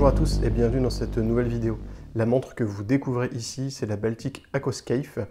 Bonjour à tous et bienvenue dans cette nouvelle vidéo. La montre que vous découvrez ici, c'est la Baltic Aquascape.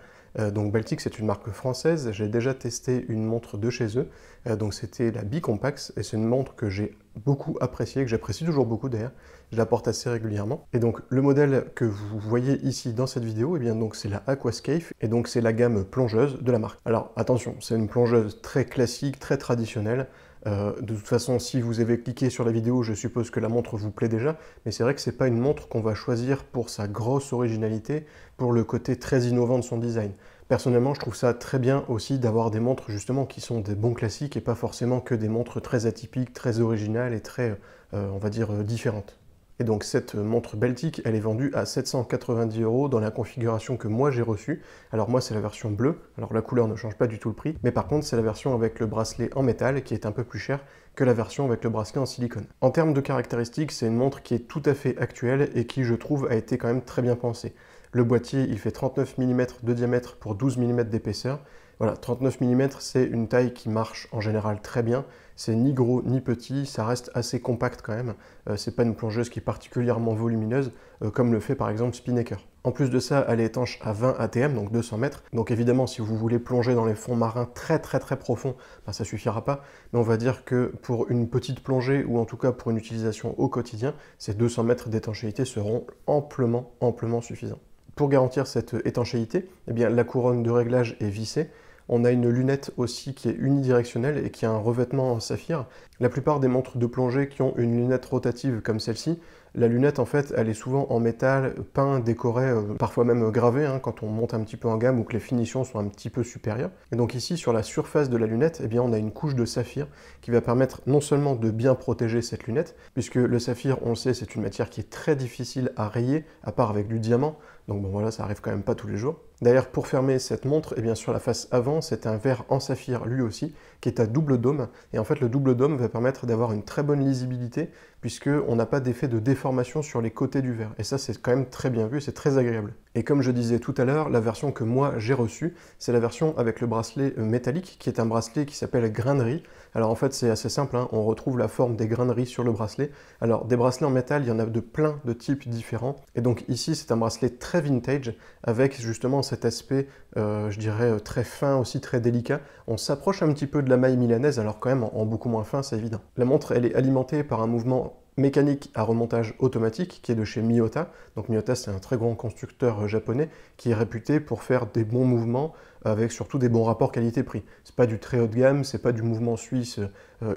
Donc Baltic, c'est une marque française. J'ai déjà testé une montre de chez eux. Donc c'était la Bicompax et c'est une montre que j'ai beaucoup appréciée, que j'apprécie toujours beaucoup d'ailleurs. Je la porte assez régulièrement. Et donc le modèle que vous voyez ici dans cette vidéo, eh bien donc c'est la Aquascape et donc c'est la gamme plongeuse de la marque. Alors attention, c'est une plongeuse très classique, très traditionnelle. De toute façon, si vous avez cliqué sur la vidéo, je suppose que la montre vous plaît déjà, mais c'est vrai que c'est pas une montre qu'on va choisir pour sa grosse originalité, pour le côté très innovant de son design. Personnellement, je trouve ça très bien aussi d'avoir des montres justement qui sont des bons classiques et pas forcément que des montres très atypiques, très originales et très, on va dire, différentes. Et donc cette montre Baltic, elle est vendue à 790 € dans la configuration que moi j'ai reçue. Alors moi c'est la version bleue, alors la couleur ne change pas du tout le prix, mais par contre c'est la version avec le bracelet en métal qui est un peu plus cher que la version avec le bracelet en silicone. En termes de caractéristiques, c'est une montre qui est tout à fait actuelle et qui je trouve a été quand même très bien pensée. Le boîtier il fait 39 mm de diamètre pour 12 mm d'épaisseur. Voilà, 39 mm c'est une taille qui marche en général très bien. C'est ni gros ni petit, ça reste assez compact quand même. C'est pas une plongeuse qui est particulièrement volumineuse, comme le fait par exemple Spinnaker. En plus de ça, elle est étanche à 20 atm, donc 200 mètres. Donc évidemment, si vous voulez plonger dans les fonds marins très profonds, ben, ça suffira pas. Mais on va dire que pour une petite plongée, ou en tout cas pour une utilisation au quotidien, ces 200 mètres d'étanchéité seront amplement suffisants. Pour garantir cette étanchéité, eh bien, la couronne de réglage est vissée. On a une lunette aussi qui est unidirectionnelle et qui a un revêtement en saphir. La plupart des montres de plongée qui ont une lunette rotative comme celle-ci, la lunette en fait elle est souvent en métal, peint, décoré, parfois même gravé quand on monte un petit peu en gamme ou que les finitions sont un petit peu supérieures. Et donc ici sur la surface de la lunette, eh bien, on a une couche de saphir qui va permettre non seulement de bien protéger cette lunette, puisque le saphir on le sait c'est une matière qui est très difficile à rayer, à part avec du diamant, donc bon voilà ça arrive quand même pas tous les jours. D'ailleurs, pour fermer cette montre, eh bien, sur la face avant, c'est un verre en saphir lui aussi, qui est à double dôme. Et en fait, le double dôme va permettre d'avoir une très bonne lisibilité, puisqu'on n'a pas d'effet de déformation sur les côtés du verre. Et ça, c'est quand même très bien vu, c'est très agréable. Et comme je disais tout à l'heure, la version que moi j'ai reçue, c'est la version avec le bracelet métallique, qui est un bracelet qui s'appelle grainerie. Alors en fait, c'est assez simple, on retrouve la forme des graineries sur le bracelet. Alors des bracelets en métal, il y en a de plein de types différents. Et donc ici, c'est un bracelet très vintage, avec justement cet aspect, je dirais, très fin, aussi très délicat. On s'approche un petit peu de la maille milanaise, alors quand même en beaucoup moins fin, c'est évident. La montre, elle est alimentée par un mouvement mécanique à remontage automatique qui est de chez Miyota. Donc Miyota, c'est un très grand constructeur japonais qui est réputé pour faire des bons mouvements avec surtout des bons rapports qualité-prix. C'est pas du très haut de gamme, c'est pas du mouvement suisse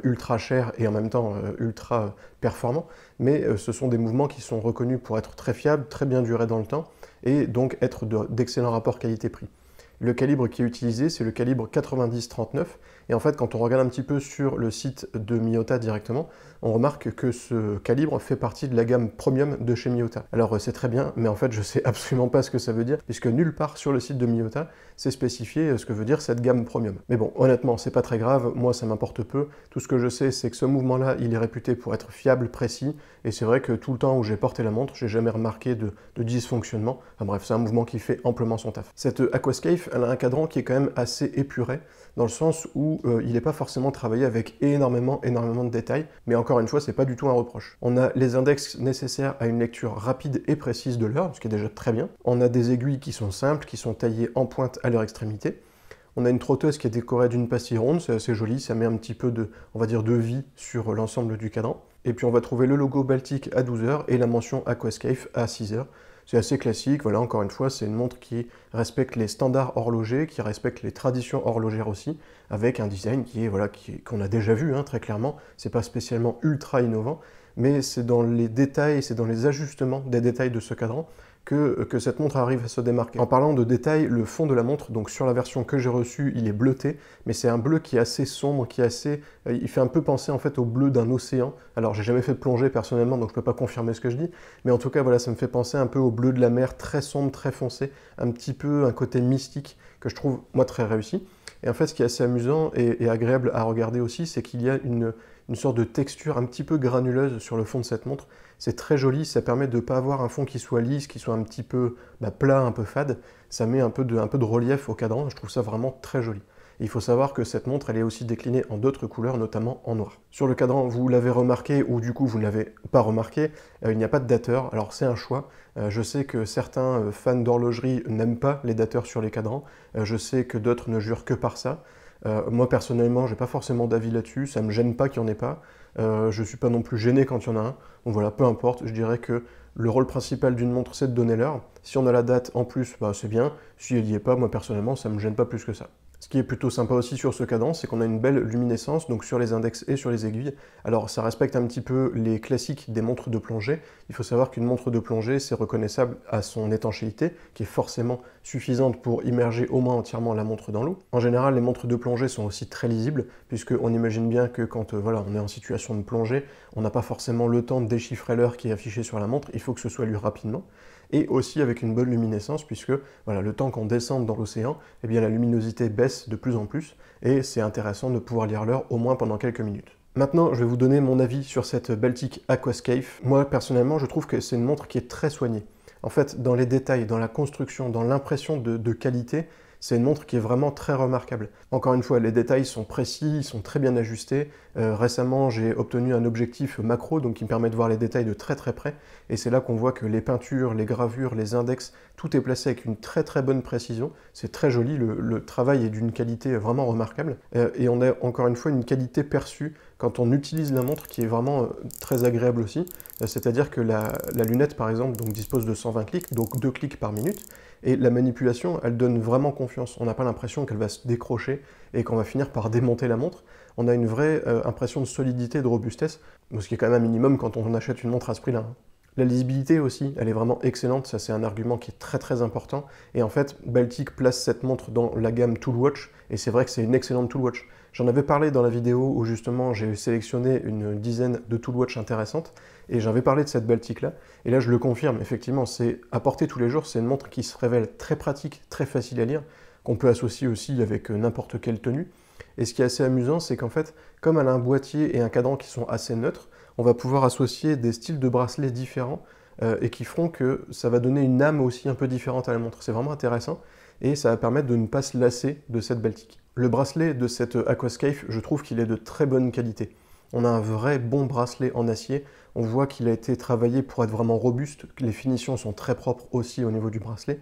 ultra cher et en même temps ultra performant, mais ce sont des mouvements qui sont reconnus pour être très fiables, très bien durer dans le temps et donc être d'excellents rapports qualité-prix. Le calibre qui est utilisé, c'est le calibre 90-39. Et en fait, quand on regarde un petit peu sur le site de Miyota directement, on remarque que ce calibre fait partie de la gamme premium de chez Miyota. Alors c'est très bien, mais en fait je sais absolument pas ce que ça veut dire, puisque nulle part sur le site de Miyota, c'est spécifié ce que veut dire cette gamme premium. Mais bon, honnêtement, c'est pas très grave, moi ça m'importe peu. Tout ce que je sais, c'est que ce mouvement-là, il est réputé pour être fiable, précis, et c'est vrai que tout le temps où j'ai porté la montre, j'ai jamais remarqué de dysfonctionnement. Enfin bref, c'est un mouvement qui fait amplement son taf. Cette Aquascape, elle a un cadran qui est quand même assez épuré, dans le sens où il n'est pas forcément travaillé avec énormément de détails, mais encore une fois, c'est pas du tout un reproche. On a les index nécessaires à une lecture rapide et précise de l'heure, ce qui est déjà très bien. On a des aiguilles qui sont simples, qui sont taillées en pointe à leur extrémité. On a une trotteuse qui est décorée d'une pastille ronde, c'est assez joli, ça met un petit peu de, on va dire, de vie sur l'ensemble du cadran. Et puis on va trouver le logo Baltic à 12 h et la mention Aquascape à 6 h. C'est assez classique, voilà, encore une fois, c'est une montre qui respecte les standards horlogers, qui respecte les traditions horlogères aussi, avec un design qui est, voilà, qu'on a déjà vu, très clairement. C'est pas spécialement ultra innovant, mais c'est dans les détails, c'est dans les ajustements des détails de ce cadran que cette montre arrive à se démarquer. En parlant de détails, le fond de la montre, donc sur la version que j'ai reçue, il est bleuté, mais c'est un bleu qui est assez sombre, qui est assez... il fait un peu penser en fait au bleu d'un océan. Alors j'ai jamais fait de plongée personnellement, donc je peux pas confirmer ce que je dis, mais en tout cas voilà, ça me fait penser un peu au bleu de la mer, très sombre, très foncé, un petit peu un côté mystique que je trouve moi très réussi. Et en fait, ce qui est assez amusant et agréable à regarder aussi, c'est qu'il y a une sorte de texture un petit peu granuleuse sur le fond de cette montre. C'est très joli, ça permet de ne pas avoir un fond qui soit lisse, qui soit un petit peu plat, un peu fade. Ça met un peu de relief au cadran, je trouve ça vraiment très joli. Et il faut savoir que cette montre, elle est aussi déclinée en d'autres couleurs, notamment en noir. Sur le cadran, vous l'avez remarqué, ou du coup vous ne l'avez pas remarqué, il n'y a pas de dateur. Alors c'est un choix. Je sais que certains fans d'horlogerie n'aiment pas les dateurs sur les cadrans. Je sais que d'autres ne jurent que par ça. Moi personnellement, j'ai pas forcément d'avis là-dessus, ça me gêne pas qu'il n'y en ait pas. Je suis pas non plus gêné quand il y en a un. Donc voilà, peu importe, je dirais que le rôle principal d'une montre, c'est de donner l'heure. Si on a la date en plus, bah, c'est bien. Si elle n'y est pas, moi personnellement, ça me gêne pas plus que ça. Ce qui est plutôt sympa aussi sur ce cadran, c'est qu'on a une belle luminescence, donc sur les index et sur les aiguilles. Alors ça respecte un petit peu les classiques des montres de plongée. Il faut savoir qu'une montre de plongée, c'est reconnaissable à son étanchéité, qui est forcément suffisante pour immerger au moins entièrement la montre dans l'eau. En général, les montres de plongée sont aussi très lisibles, puisqu'on imagine bien que quand voilà, on est en situation de plongée, on n'a pas forcément le temps de déchiffrer l'heure qui est affichée sur la montre, il faut que ce soit lu rapidement. Et aussi avec une bonne luminescence, puisque voilà, le temps qu'on descende dans l'océan, eh bien, la luminosité baisse de plus en plus, et c'est intéressant de pouvoir lire l'heure au moins pendant quelques minutes. Maintenant, je vais vous donner mon avis sur cette Baltic Aquascape. Moi, personnellement, je trouve que c'est une montre qui est très soignée. En fait, dans les détails, dans la construction, dans l'impression de qualité, c'est une montre qui est vraiment très remarquable. Encore une fois, les détails sont précis, ils sont très bien ajustés. Récemment, j'ai obtenu un objectif macro, donc qui me permet de voir les détails de très très près. Et c'est là qu'on voit que les peintures, les gravures, les index, tout est placé avec une très très bonne précision. C'est très joli, le travail est d'une qualité vraiment remarquable. Et on a encore une fois une qualité perçue quand on utilise la montre qui est vraiment très agréable aussi. C'est-à-dire que la lunette, par exemple, donc, dispose de 120 clics, donc 2 clics par minute. Et la manipulation, elle donne vraiment confiance. On n'a pas l'impression qu'elle va se décrocher et qu'on va finir par démonter la montre. On a une vraie impression de solidité, de robustesse, ce qui est quand même un minimum quand on achète une montre à ce prix-là, hein. La lisibilité aussi, elle est vraiment excellente, ça c'est un argument qui est très très important. Et en fait, Baltic place cette montre dans la gamme Toolwatch, et c'est vrai que c'est une excellente Toolwatch. J'en avais parlé dans la vidéo où justement j'ai sélectionné une dizaine de Toolwatch intéressantes, et j'avais parlé de cette Baltic là, et là je le confirme, effectivement, c'est à porter tous les jours, c'est une montre qui se révèle très pratique, très facile à lire, qu'on peut associer aussi avec n'importe quelle tenue. Et ce qui est assez amusant, c'est qu'en fait, comme elle a un boîtier et un cadran qui sont assez neutres, on va pouvoir associer des styles de bracelets différents et qui feront que ça va donner une âme aussi un peu différente à la montre. C'est vraiment intéressant et ça va permettre de ne pas se lasser de cette Baltic. Le bracelet de cette Aquascape, je trouve qu'il est de très bonne qualité. On a un vrai bon bracelet en acier. On voit qu'il a été travaillé pour être vraiment robuste. Les finitions sont très propres aussi au niveau du bracelet.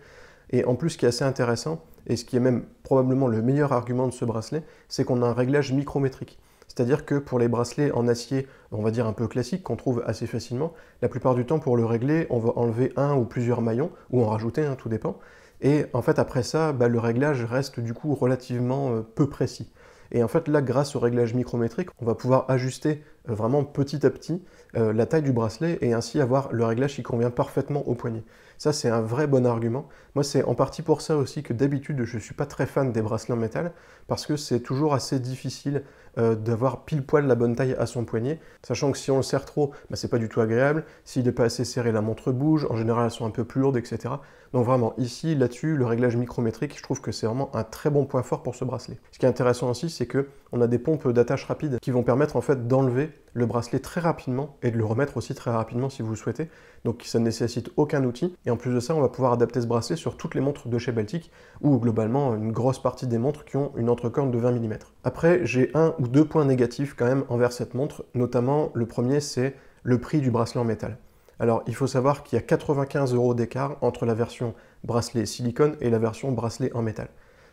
Et en plus, ce qui est assez intéressant, et ce qui est même probablement le meilleur argument de ce bracelet, c'est qu'on a un réglage micrométrique. C'est-à-dire que pour les bracelets en acier, on va dire un peu classiques, qu'on trouve assez facilement, la plupart du temps pour le régler, on va enlever un ou plusieurs maillons, ou en rajouter, tout dépend. Et en fait après ça, le réglage reste du coup relativement peu précis. Et en fait là, grâce au réglage micrométrique, on va pouvoir ajuster vraiment petit à petit la taille du bracelet et ainsi avoir le réglage qui convient parfaitement au poignet. Ça, c'est un vrai bon argument. Moi, c'est en partie pour ça aussi que d'habitude, je ne suis pas très fan des bracelets en métal, parce que c'est toujours assez difficile d'avoir pile poil la bonne taille à son poignet, sachant que si on le serre trop, c'est pas du tout agréable. S'il n'est pas assez serré, la montre bouge. En général, elles sont un peu plus lourdes, etc. Donc vraiment, ici, là-dessus, le réglage micrométrique, je trouve que c'est vraiment un très bon point fort pour ce bracelet. Ce qui est intéressant aussi, c'est que on a des pompes d'attache rapide qui vont permettre en fait d'enlever le bracelet très rapidement et de le remettre aussi très rapidement si vous le souhaitez. Donc ça ne nécessite aucun outil. Et en plus de ça, on va pouvoir adapter ce bracelet sur toutes les montres de chez Baltic, ou globalement une grosse partie des montres qui ont une entrecorne de 20 mm. Après, j'ai un ou deux points négatifs quand même envers cette montre, notamment le premier, c'est le prix du bracelet en métal. Alors, il faut savoir qu'il y a 95 € d'écart entre la version bracelet silicone et la version bracelet en métal.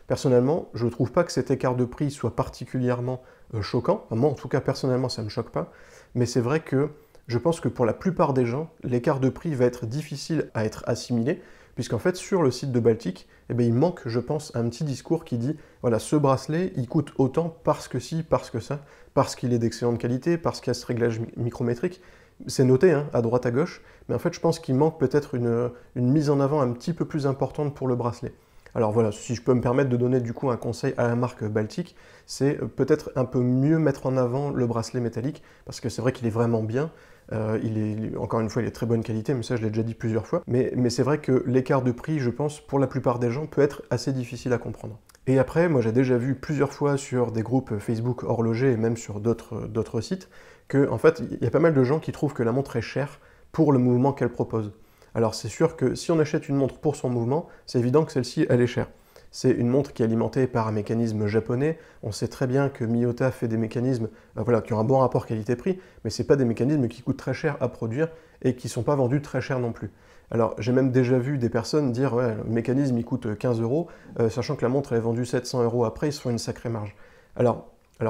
Personnellement, je ne trouve pas que cet écart de prix soit particulièrement choquant. Enfin, moi, en tout cas, personnellement, ça ne me choque pas. Mais c'est vrai que je pense que pour la plupart des gens, l'écart de prix va être difficile à être assimilé, puisqu'en fait, sur le site de Baltic, il manque, je pense, un petit discours qui dit « Voilà, ce bracelet, il coûte autant parce que ci, parce que ça, parce qu'il est d'excellente qualité, parce qu'il y a ce réglage micrométrique. » C'est noté, à droite à gauche, mais en fait, je pense qu'il manque peut-être une mise en avant un petit peu plus importante pour le bracelet. Alors voilà, si je peux me permettre de donner du coup un conseil à la marque Baltic, c'est peut-être un peu mieux mettre en avant le bracelet métallique, parce que c'est vrai qu'il est vraiment bien, encore une fois, il est de très bonne qualité, mais ça je l'ai déjà dit plusieurs fois, mais c'est vrai que l'écart de prix, je pense, pour la plupart des gens, peut être assez difficile à comprendre. Et après, moi j'ai déjà vu plusieurs fois sur des groupes Facebook horlogers et même sur d'autres sites, qu'en fait, il y a pas mal de gens qui trouvent que la montre est chère pour le mouvement qu'elle propose. Alors c'est sûr que si on achète une montre pour son mouvement, c'est évident que celle-ci, elle est chère. C'est une montre qui est alimentée par un mécanisme japonais. On sait très bien que Miyota fait des mécanismes voilà, qui ont un bon rapport qualité-prix, mais ce n'est pas des mécanismes qui coûtent très cher à produire et qui ne sont pas vendus très cher non plus. Alors j'ai même déjà vu des personnes dire ouais, le mécanisme il coûte 15 €, sachant que la montre elle est vendue 700 € après, ils se font une sacrée marge. Alors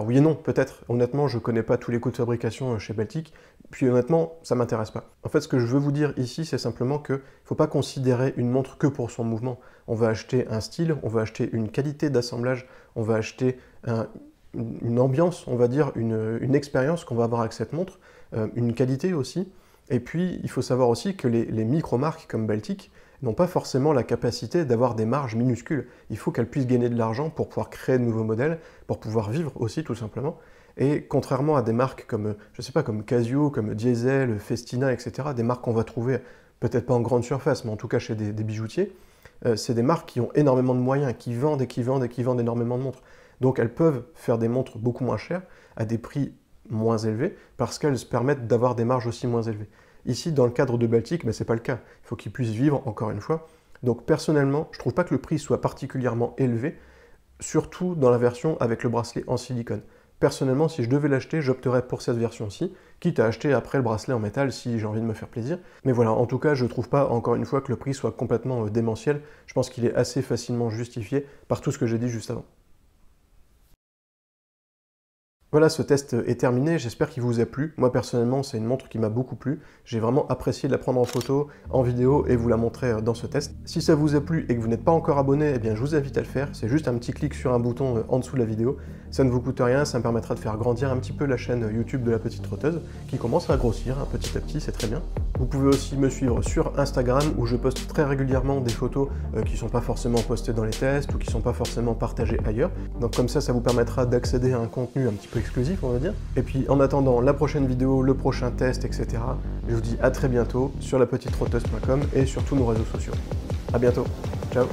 oui et non, peut-être. Honnêtement, je ne connais pas tous les coûts de fabrication chez Baltic, puis honnêtement, ça ne m'intéresse pas. En fait, ce que je veux vous dire ici, c'est simplement qu'il ne faut pas considérer une montre que pour son mouvement. On va acheter un style, on va acheter une qualité d'assemblage, on va acheter une ambiance, on va dire, une expérience qu'on va avoir avec cette montre, une qualité aussi. Et puis, il faut savoir aussi que les micro-marques comme Baltic n'ont pas forcément la capacité d'avoir des marges minuscules. Il faut qu'elles puissent gagner de l'argent pour pouvoir créer de nouveaux modèles, pour pouvoir vivre aussi, tout simplement. Et contrairement à des marques comme, je sais pas, comme Casio, comme Diesel, Festina, etc., des marques qu'on va trouver, peut-être pas en grande surface, mais en tout cas chez des bijoutiers, c'est des marques qui ont énormément de moyens, qui vendent et qui vendent et qui vendent énormément de montres. Donc elles peuvent faire des montres beaucoup moins chères, à des prix moins élevés, parce qu'elles se permettent d'avoir des marges aussi moins élevées. Ici, dans le cadre de Baltic, mais ce n'est pas le cas. Il faut qu'ils puissent vivre, encore une fois. Donc personnellement, je ne trouve pas que le prix soit particulièrement élevé, surtout dans la version avec le bracelet en silicone. Personnellement, si je devais l'acheter, j'opterais pour cette version-ci, quitte à acheter après le bracelet en métal si j'ai envie de me faire plaisir. Mais voilà, en tout cas, je ne trouve pas, encore une fois, que le prix soit complètement démentiel. Je pense qu'il est assez facilement justifié par tout ce que j'ai dit juste avant. Voilà, ce test est terminé, j'espère qu'il vous a plu. Moi personnellement, c'est une montre qui m'a beaucoup plu. J'ai vraiment apprécié de la prendre en photo, en vidéo et vous la montrer dans ce test. Si ça vous a plu et que vous n'êtes pas encore abonné, eh bien je vous invite à le faire. C'est juste un petit clic sur un bouton en dessous de la vidéo. Ça ne vous coûte rien, ça me permettra de faire grandir un petit peu la chaîne YouTube de La Petite Trotteuse, qui commence à grossir petit à petit, c'est très bien. Vous pouvez aussi me suivre sur Instagram, où je poste très régulièrement des photos qui ne sont pas forcément postées dans les tests ou qui ne sont pas forcément partagées ailleurs. Donc comme ça vous permettra d'accéder à un contenu un petit peu exclusif, on va dire. Et puis en attendant la prochaine vidéo, le prochain test, etc., je vous dis à très bientôt sur lapetitetrotteuse.com et sur tous nos réseaux sociaux. À bientôt, ciao.